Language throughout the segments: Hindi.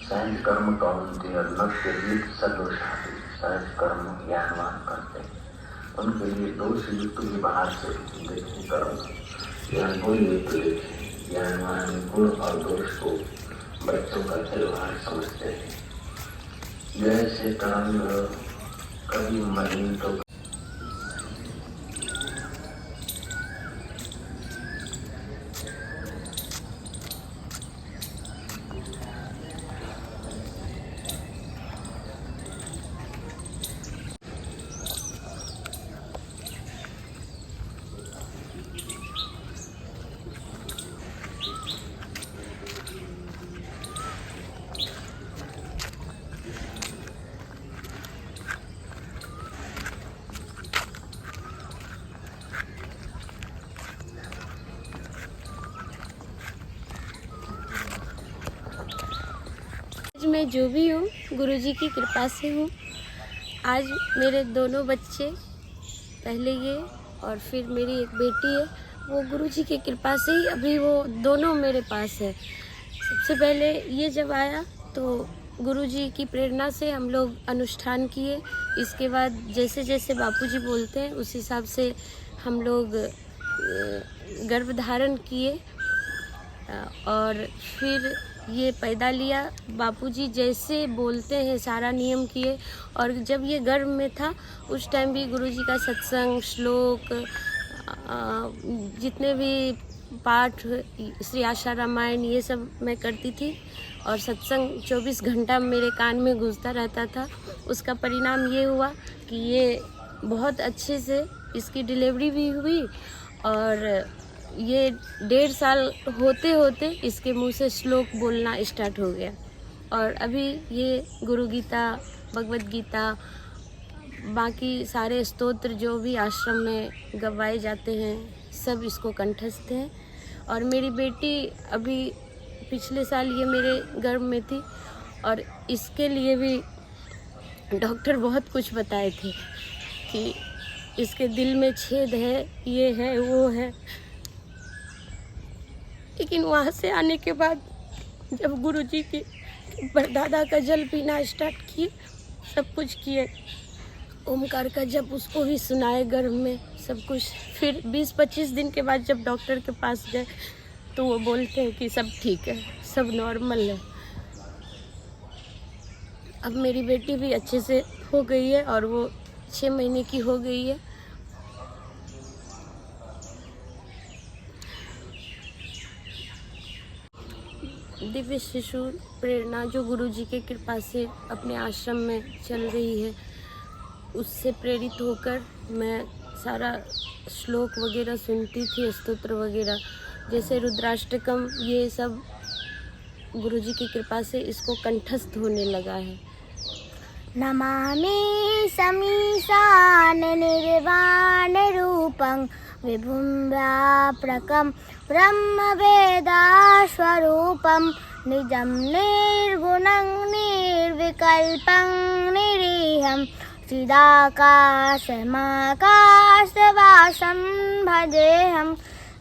सहज कर्म कौन्तेय नक्ष युक्त सदोषादि, सहज कर्म ज्ञानवान करते हैं, उनके लिए दोष युक्त भी बाहर से देखें कर्म, या गुण युक्त देखें। ज्ञानवान गुण और दोष को बच्चों का खिलवाड़ समझते हैं। जैसे तरंग कभी मलिन तो मैं जो भी हूँ गुरुजी की कृपा से हूँ। आज मेरे दोनों बच्चे, पहले ये और फिर मेरी एक बेटी है, वो गुरुजी की कृपा से ही अभी वो दोनों मेरे पास है। सबसे पहले ये जब आया तो गुरुजी की प्रेरणा से हम लोग अनुष्ठान किए। इसके बाद जैसे जैसे बापूजी बोलते हैं उस हिसाब से हम लोग गर्भधारण किए और फिर ये पैदा लिया। बापूजी जैसे बोलते हैं सारा नियम किए। और जब ये गर्भ में था उस टाइम भी गुरुजी का सत्संग, श्लोक, जितने भी पाठ, श्री आशा रामायण, ये सब मैं करती थी और सत्संग 24 घंटा मेरे कान में गूंजता रहता था। उसका परिणाम ये हुआ कि ये बहुत अच्छे से इसकी डिलीवरी भी हुई और ये 1.5 साल होते होते इसके मुंह से श्लोक बोलना स्टार्ट हो गया। और अभी ये गुरु गीता, भगवत गीता, बाकी सारे स्तोत्र जो भी आश्रम में गवाए जाते हैं सब इसको कंठस्थ हैं। और मेरी बेटी अभी पिछले साल ये मेरे गर्भ में थी और इसके लिए भी डॉक्टर बहुत कुछ बताए थे कि इसके दिल में छेद है, ये है, वो है। लेकिन वहाँ से आने के बाद जब गुरुजी की परदादा का जल पीना स्टार्ट किए, सब कुछ किए, ओमकार का जब उसको भी सुनाए गर्भ में सब कुछ, फिर 20-25 दिन के बाद जब डॉक्टर के पास गए तो वो बोलते हैं कि सब ठीक है, सब नॉर्मल है। अब मेरी बेटी भी अच्छे से हो गई है और वो 6 महीने की हो गई है। दिव्य शिशु प्रेरणा जो गुरुजी के कृपा से अपने आश्रम में चल रही है, उससे प्रेरित होकर मैं सारा श्लोक वगैरह सुनती थी, स्तोत्र वगैरह, जैसे रुद्राष्टकम, ये सब गुरुजी की कृपा से इसको कंठस्थ होने लगा है। नमामि समीशान निर्वाण रूपं विभुं व्याप्रकं ब्रह्मवेदास्वरूपं निजं निर्गुणं निर्विकल्पं निरीहं चिदाकाशमाकाशवासं भजेऽहं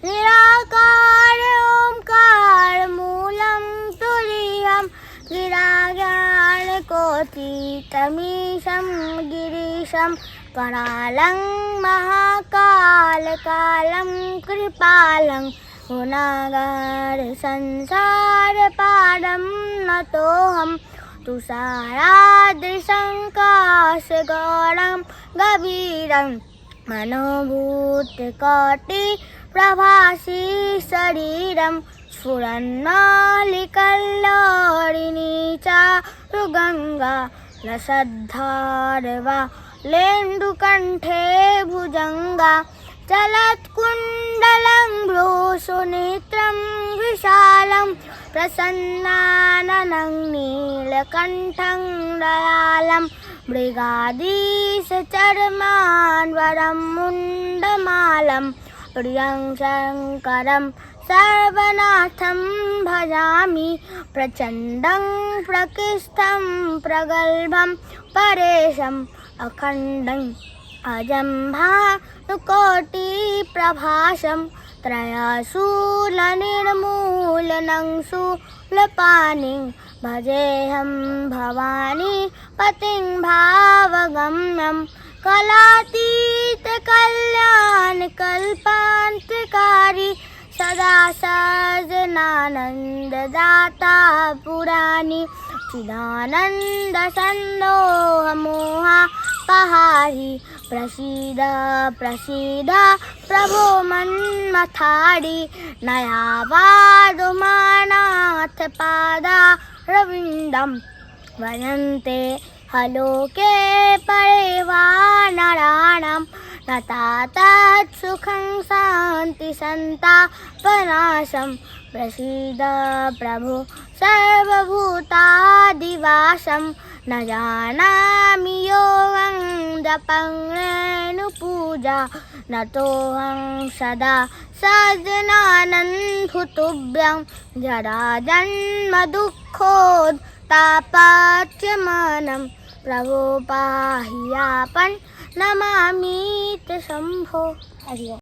निराकार ओंकार मूलं तुरीयं गिराज्ञानकोटितमीशं गिरीशं करालं महाकालकालं कृपालं गुणागार संसारपारं नतोऽहं तुषाराद्रिसङ्काशगौरं गभीरं मनोभूतकोटिप्रभासी शरीरं स्फुरन्नालिकल्लोलिनी चारुगङ्गा रसद्धारवा लेन्दुकण्ठे भुजङ्गा चलत्कुण्डलं भ्रूसुनेत्रं विशालं प्रसन्नाननं नीलकण्ठं दयालं मृगाधीशचर्मान्वरं मुण्डमालं प्रियं शङ्करं सर्वनाथं भजामि प्रचण्डं प्रकृष्टं प्रगल्भं परेशम् अखण्डं अजं भानुकोटिप्रभासं त्रयशूलनिर्मूलनं शूलपाणिं भजेऽहं भवानी पतिं भावगम्यं कलातीतकल्याणकल्पान्तकारी सदा सज्जनानन्ददाता पुराणि चिदानन्दसन्दोहमोहापहारी प्रसीद प्रसीद प्रभो मन्मथारी नयावादुमानाथ पादारविन्दं भजन्ते हलोके परे वानराणां न तात् सुखं शान्ति सन्तापनाशं प्रसीद प्रभो सर्वभूतादिवासं न जानामि योगं जपं रेणुपूजा नतोऽहं सदा सज्जनानन्दभूतुभ्यं जराजन्म दुःखोत्तापाच्यमानं प्रभो पाहि यापन् नमामि ते शम्भो। हरि ओम्।